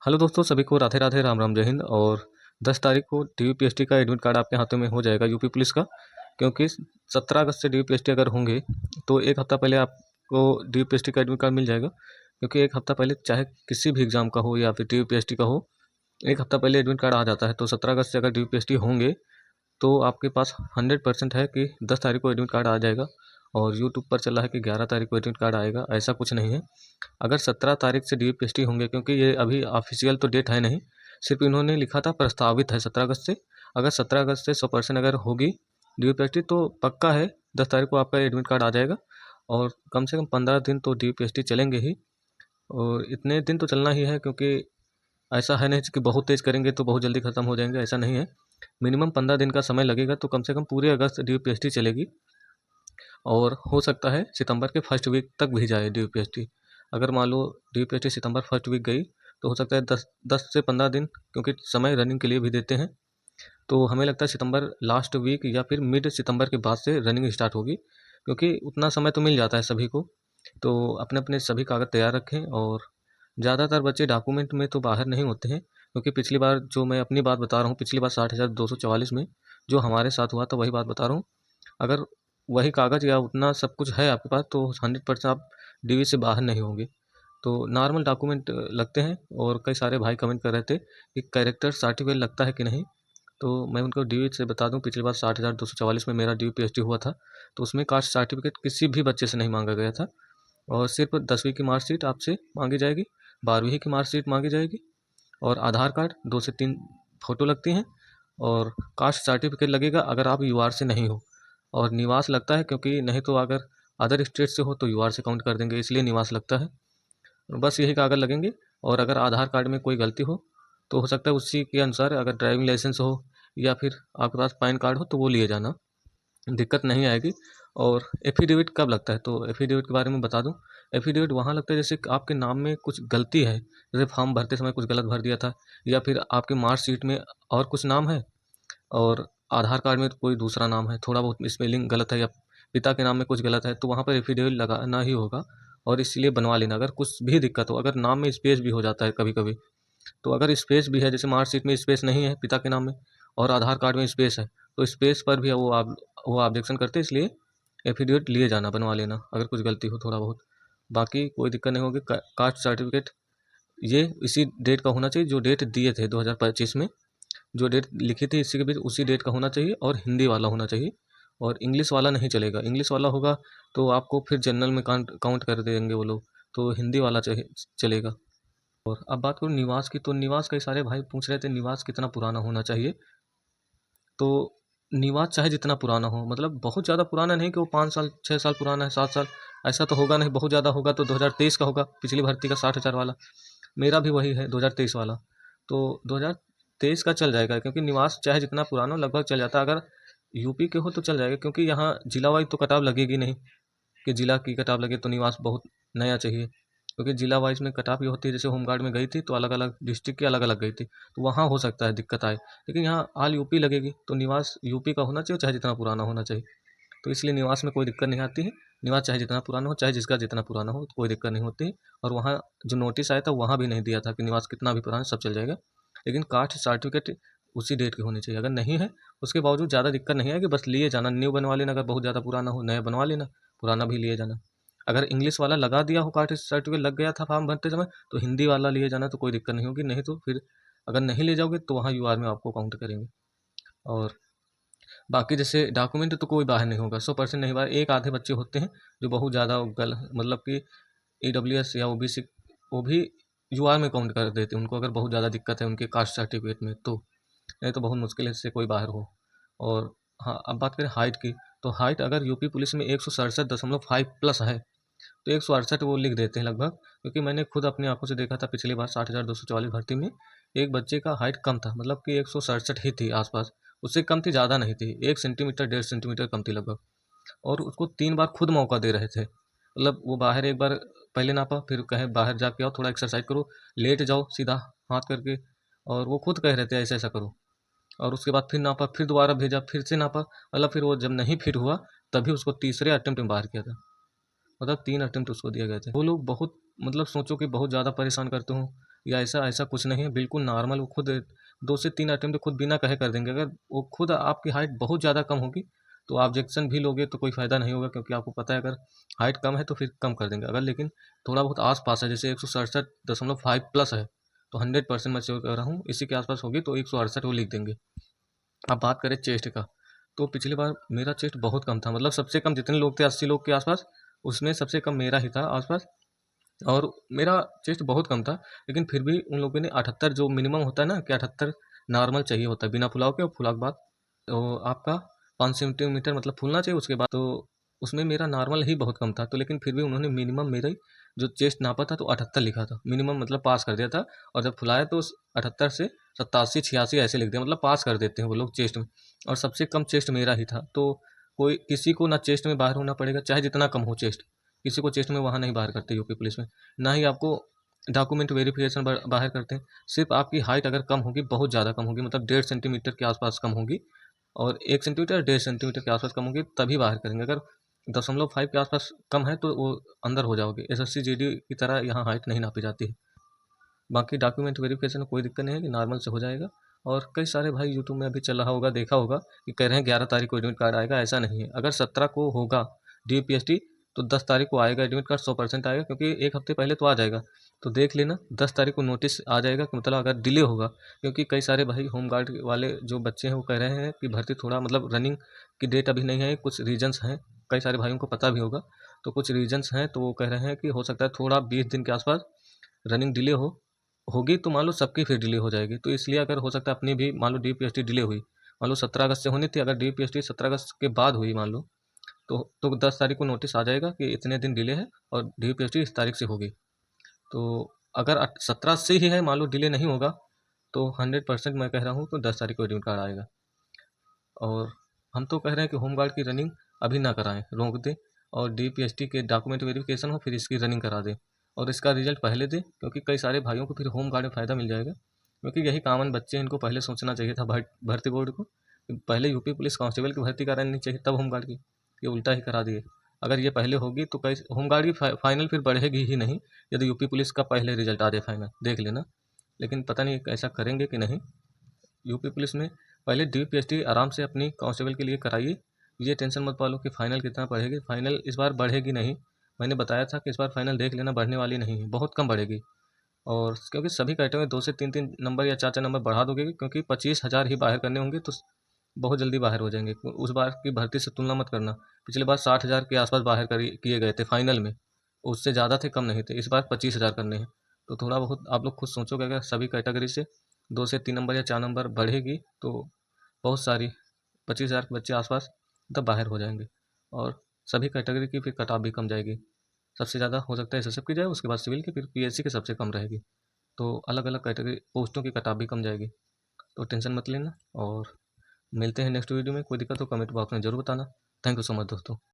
Hello दोस्तों, सभी को राधे राधे, राम राम, जय हिंद। और 10 तारीख को डीयूपीएससी का एडमिट कार्ड आपके हाथों में हो जाएगा यूपी पुलिस का। क्योंकि 17 अगस्त से डीयूपीएससी अगर होंगे तो एक हफ्ता पहले आपको डीयूपीएससी का एडमिट कार्ड मिल जाएगा। क्योंकि एक हफ्ता पहले चाहे किसी भी एग्जाम का हो या फिर डीयूपीएससी का हो, एक हफ्ता पहले एडमिट कार्ड आ जाता है। तो 17 अगस्त से अगर डीयूपीएससी होंगे तो आपके पास 100% है कि 10 तारीख को एडमिट कार्ड आ जाएगा। और यूट्यूब पर चल रहा है कि 11 तारीख को एडमिट कार्ड आएगा, ऐसा कुछ नहीं है। अगर 17 तारीख से डीपीएसटी होंगे, क्योंकि ये अभी ऑफिशियल तो डेट है नहीं, सिर्फ इन्होंने लिखा था प्रस्तावित है 17 अगस्त से। अगर 17 अगस्त से 100% अगर होगी डीपीएसटी तो पक्का है 10 तारीख को आपका एडमिट कार्ड आ जाएगा। और कम से कम 15 दिन तो डीपीएसटी चलेंगे ही। और इतने दिन तो चलना ही है, क्योंकि ऐसा है नहीं कि बहुत तेज़ करेंगे तो बहुत जल्दी ख़त्म हो जाएंगे, ऐसा नहीं है। मिनिमम 15 दिन का समय लगेगा, तो कम से कम पूरे अगस्त डीपीएसटी चलेगी। और हो सकता है सितंबर के फर्स्ट वीक तक भी जाए डीपीएसटी। अगर मान लो डीपीएसटी सितंबर फर्स्ट वीक गई तो हो सकता है 10 से 15 दिन, क्योंकि समय रनिंग के लिए भी देते हैं। तो हमें लगता है सितंबर लास्ट वीक या फिर मिड सितंबर के बाद से रनिंग स्टार्ट होगी, क्योंकि उतना समय तो मिल जाता है सभी को। तो अपने अपने सभी कागज़ तैयार रखें। और ज़्यादातर बच्चे डॉक्यूमेंट में तो बाहर नहीं होते हैं, क्योंकि पिछली बार जो मैं अपनी बात बता रहा हूँ, पिछली बार 60,244 में जो हमारे साथ हुआ था वही बात बता रहा हूँ। अगर वही कागज़ या उतना सब कुछ है आपके पास तो 100% आप डीवी से बाहर नहीं होंगे। तो नॉर्मल डॉक्यूमेंट लगते हैं। और कई सारे भाई कमेंट कर रहे थे कि कैरेक्टर सर्टिफिकेट लगता है कि नहीं। तो मैं उनको डीवी से बता दूं, पिछली बार 60,244 में मेरा डीवी पीएचडी हुआ था, तो उसमें कास्ट सर्टिफिकेट किसी भी बच्चे से नहीं मांगा गया था। और सिर्फ 10वीं की मार्कशीट आपसे मांगी जाएगी, 12वीं की मार्कशीट मांगी जाएगी, और आधार कार्ड 2 से 3 फ़ोटो लगती हैं। और कास्ट सर्टिफिकेट लगेगा अगर आप यूआर से नहीं हो। और निवास लगता है, क्योंकि नहीं तो अगर अदर स्टेट से हो तो यूआर से काउंट कर देंगे, इसलिए निवास लगता है। बस यही कागज़ लगेंगे। और अगर आधार कार्ड में कोई गलती हो तो हो सकता है उसी के अनुसार, अगर ड्राइविंग लाइसेंस हो या फिर आपके पास पैन कार्ड हो तो वो लिए जाना, दिक्कत नहीं आएगी। और एफिडेविट कब लगता है, तो एफिडेविट के बारे में बता दूं। एफिडेविट वहाँ लगता है जैसे कि आपके नाम में कुछ गलती है, जैसे फॉर्म भरते समय कुछ गलत भर दिया था, या फिर आपके मार्कशीट में और कुछ नाम है और आधार कार्ड में कोई दूसरा नाम है, थोड़ा बहुत स्पेलिंग गलत है, या पिता के नाम में कुछ गलत है, तो वहाँ पर एफिडेविट लगाना ही होगा। और इसलिए बनवा लेना। अगर कुछ भी दिक्कत हो, अगर नाम में स्पेस भी हो जाता है कभी कभी, तो अगर स्पेस भी है, जैसे मार्कशीट में स्पेस नहीं है पिता के नाम में और आधार कार्ड में स्पेस है, तो स्पेस पर भी वो ऑब्जेक्शन करते हैं, इसलिए एफिडेविट लिए जाना, बनवा लेना अगर कुछ गलती हो थोड़ा बहुत। बाकी कोई दिक्कत नहीं होगी। कास्ट सर्टिफिकेट ये इसी डेट का होना चाहिए जो डेट दिए थे 2025 में, जो डेट लिखी थी इसी के बीच उसी डेट का होना चाहिए, और हिंदी वाला होना चाहिए। और इंग्लिश वाला नहीं चलेगा, इंग्लिश वाला होगा तो आपको फिर जनरल में काउंट काउंट कर देंगे वो लोग। तो हिंदी वाला चाहिए, चलेगा। और अब बात करूँ निवास की, तो निवास कई सारे भाई पूछ रहे थे निवास कितना पुराना होना चाहिए। तो निवास चाहे जितना पुराना हो, मतलब बहुत ज़्यादा पुराना नहीं कि वो 5 साल 6 साल पुराना है, 7 साल, ऐसा तो होगा नहीं। बहुत ज़्यादा होगा तो 2023 का होगा, पिछली भर्ती का 60,000 वाला। मेरा भी वही है 2023 वाला। तो 2023 का चल जाएगा, क्योंकि निवास चाहे जितना पुराना हो लगभग चल जाता है। अगर यूपी के हो तो चल जाएगा, क्योंकि यहाँ जिला वाइज तो कटाव लगेगी नहीं कि जिला की कटाव लगे तो निवास बहुत नया चाहिए। क्योंकि जिला वाइज में कटाव ये होती है, जैसे होमगार्ड में गई थी तो अलग अलग डिस्ट्रिक्ट की अलग अलग गई थी, तो वहाँ हो सकता है दिक्कत आए। लेकिन यहाँ ऑल यूपी लगेगी, तो निवास यूपी का होना चाहिए, चाहे जितना पुराना होना चाहिए। तो इसलिए निवास में कोई दिक्कत नहीं आती है। निवास चाहे जितना पुराना हो, चाहे जिसका जितना पुराना हो, तो कोई दिक्कत नहीं होती है। और वहाँ जो नोटिस आया था वहाँ भी नहीं दिया था कि निवास कितना भी पुराना, सब चल जाएगा। लेकिन कास्ट सर्टिफिकेट उसी डेट की होनी चाहिए। अगर नहीं है उसके बावजूद ज़्यादा दिक्कत नहीं आएगी, बस लिए जाना, न्यू बनवा लेना। अगर बहुत ज़्यादा पुराना हो नया बनवा लेना, पुराना भी लिए जाना। अगर इंग्लिश वाला लगा दिया हो, कास्ट सर्टिफिकेट लग गया था फॉर्म भरते समय, तो हिंदी वाला लिए जाना, तो कोई दिक्कत नहीं होगी। नहीं तो फिर अगर नहीं ले जाओगे तो वहाँ यूआर में आपको काउंट करेंगे। और बाकी जैसे डॉक्यूमेंट तो कोई बाहर नहीं होगा, 100% नहीं बाहर। एक आधे बच्चे होते हैं जो बहुत ज़्यादा मतलब कि ईडब्ल्यूएस या ओबीसी, वो भी यूआर में काउंट कर देते हैं उनको, अगर बहुत ज़्यादा दिक्कत है उनके कास्ट सर्टिफिकेट में तो। नहीं तो बहुत मुश्किल है इससे कोई बाहर हो। और हाँ, अब बात करें हाइट की, तो हाइट अगर यूपी पुलिस में 167.5+ है तो 168 वो लिख देते हैं लगभग। क्योंकि मैंने खुद अपनी आंखों से देखा था पिछली बार 60,244 भर्ती में, एक बच्चे का हाइट कम था, मतलब कि 167 ही थी आसपास, उससे कम थी, ज़्यादा नहीं थी, 1 सेंटीमीटर 1.5 सेंटीमीटर कम थी लगभग। और उसको 3 बार खुद मौका दे रहे थे, मतलब वो बाहर एक बार पहले नापा, फिर कहे बाहर जाके आओ थोड़ा एक्सरसाइज करो, लेट जाओ सीधा हाथ करके, और वो खुद कह रहे थे ऐसा ऐसा करो। और उसके बाद फिर नापा, फिर दोबारा भेजा, फिर से नापा, मतलब फिर वो जब नहीं फिट हुआ तभी उसको तीसरे अटेम्प्ट में बाहर किया था। मतलब 3 अटेम्प्ट उसको दिए गए थे। वो लोग बहुत, मतलब सोचो कि बहुत ज़्यादा परेशान करते हों। या ऐसा ऐसा कुछ नहीं है, बिल्कुल नॉर्मल। वो खुद 2 से 3 अटेम्प्ट खुद बिना कहे कर देंगे। अगर वो खुद आपकी हाइट बहुत ज़्यादा कम होगी तो ऑब्जेक्शन भी लोगे तो कोई फ़ायदा नहीं होगा, क्योंकि आपको पता है अगर हाइट कम है तो फिर कम कर देंगे। अगर लेकिन थोड़ा बहुत आस-पास है, जैसे 167.5 प्लस है, तो 100% मैं श्योर कह रहा हूँ इसी के आस-पास होगी तो 168 वो लिख देंगे। अब बात करें चेस्ट का, तो पिछली बार मेरा चेस्ट बहुत कम था, मतलब सबसे कम जितने लोग थे 80 लोग के आसपास, उसमें सबसे कम मेरा ही था आसपास। और मेरा चेस्ट बहुत कम था, लेकिन फिर भी उन लोगों ने 78 जो मिनिमम होता है ना कि 78 नॉर्मल चाहिए होता है बिना फुलाव के, और फुलाव के बाद तो आपका 5 सेंटीमीटर मतलब फूलना चाहिए उसके बाद। तो उसमें मेरा नॉर्मल ही बहुत कम था, तो लेकिन फिर भी उन्होंने मिनिमम मेरा ही जो चेस्ट नापा था तो 78 लिखा था, मिनिमम मतलब पास कर दिया था। और जब फुलाया तो 78 से 87 86 ऐसे लिख दिया, मतलब पास कर देते हैं वो लोग चेस्ट में। और सबसे कम चेस्ट मेरा ही था, तो कोई किसी को ना चेस्ट में बाहर होना पड़ेगा, चाहे जितना कम हो चेस्ट, किसी को चेस्ट में वहाँ नहीं बाहर करते यूपी पुलिस में। ना ही आपको डॉक्यूमेंट वेरिफिकेशन बाहर करते हैं। सिर्फ आपकी हाइट अगर कम होगी, बहुत ज़्यादा कम होगी, मतलब 1.5 सेंटीमीटर के आसपास कम होगी, और 1 सेंटीमीटर 1.5 सेंटीमीटर के आसपास कम होगी, तभी बाहर करेंगे। अगर 0.5 के आसपास कम है तो वो अंदर हो जाओगे। एसएससी जीडी की तरह यहाँ हाइट नहीं नापी जाती है। बाकी डॉक्यूमेंट वेरिफिकेशन में कोई दिक्कत नहीं है कि नॉर्मल से हो जाएगा। और कई सारे भाई यूट्यूब में अभी चल रहा होगा, देखा होगा कि कह रहे हैं 11 तारीख को एडमिट कार्ड आएगा। ऐसा नहीं है, अगर 17 को होगा डीपीएसटी तो 10 तारीख को आएगा एडमिट कार्ड, 100% आएगा, क्योंकि एक हफ्ते पहले तो आ जाएगा। तो देख लेना 10 तारीख को नोटिस आ जाएगा कि मतलब अगर डिले होगा, क्योंकि कई सारे भाई होमगार्ड वाले जो बच्चे हैं वो कह रहे हैं कि भर्ती थोड़ा मतलब रनिंग की डेट अभी नहीं है, कुछ रीजन्स हैं, कई सारे भाइयों को पता भी होगा। तो कुछ रीजन्स हैं, तो वो कह रहे हैं कि हो सकता है थोड़ा 20 दिन के आसपास रनिंग डिले होगी, तो मान लो सबकी फिर डिले हो जाएगी। तो इसलिए अगर हो सकता है अपनी भी मान लो डीपीएसटी डिले हुई, मान लो 17 अगस्त से होनी थी, अगर डीपीएसटी 17 अगस्त के बाद हुई मान लो, तो 10 तारीख को नोटिस आ जाएगा कि इतने दिन डिले है और डीपीएसटी इस तारीख से होगी। तो अगर 17 से ही है मान लो डिले नहीं होगा, तो 100% मैं कह रहा हूँ तो 10 तारीख को एडमिट कार्ड आएगा। और हम तो कह रहे हैं कि होमगार्ड की रनिंग अभी ना कराएं, रोक दें, और डीपीएसटी के डॉक्यूमेंट वेरिफिकेशन हो फिर इसकी रनिंग करा दें, और इसका रिजल्ट पहले दें, क्योंकि कई सारे भाइयों को फिर होमगार्ड में फ़ायदा मिल जाएगा। क्योंकि यही कॉमन बच्चे हैं, इनको पहले सोचना चाहिए था भर्ती बोर्ड को, पहले यूपी पुलिस कांस्टेबल की भर्ती करानी चाहिए तब होमगार्ड की, ये उल्टा ही करा दिए। अगर ये पहले होगी तो कई होमगार्ड की फाइनल फिर बढ़ेगी ही नहीं, यदि यूपी पुलिस का पहले रिजल्ट आ जाए फाइनल, देख लेना। लेकिन पता नहीं ऐसा करेंगे कि नहीं। यूपी पुलिस में पहले डीपीएसटी आराम से अपनी कांस्टेबल के लिए कराइए, ये टेंशन मत पालो कि फाइनल कितना बढ़ेगी। फाइनल इस बार बढ़ेगी नहीं, मैंने बताया था कि इस बार फाइनल देख लेना बढ़ने वाली नहीं है, बहुत कम बढ़ेगी। और क्योंकि सभी कैटेगरी 2 से 3-3 नंबर या 4-4 नंबर बढ़ा दोगे, क्योंकि 25,000 ही बाहर करने होंगे, तो बहुत जल्दी बाहर हो जाएंगे। उस बार की भर्ती से तुलना मत करना, पिछले बार 60,000 के आसपास बाहर किए गए थे फाइनल में, उससे ज़्यादा थे, कम नहीं थे। इस बार 25,000 करने हैं, तो थोड़ा बहुत आप लोग खुद सोचोगे, अगर सभी कैटेगरी से 2 से 3 नंबर या 4 नंबर बढ़ेगी तो बहुत सारी 25,000 के बच्चे आसपास तब बाहर हो जाएंगे, और सभी कैटेगरी की फिर कट ऑफ भी कम जाएगी। सबसे ज़्यादा हो सकता है एसएसएफ की जाए, उसके बाद सिविल की, फिर पीएससी की सबसे कम रहेगी। तो अलग अलग कैटेगरी पोस्टों की कट ऑफ भी कम जाएगी, तो टेंशन मत लेना। और मिलते हैं नेक्स्ट वीडियो में, कोई दिक्कत हो कमेंट बॉक्स में ज़रूर बताना। थैंक यू सो मच दोस्तों।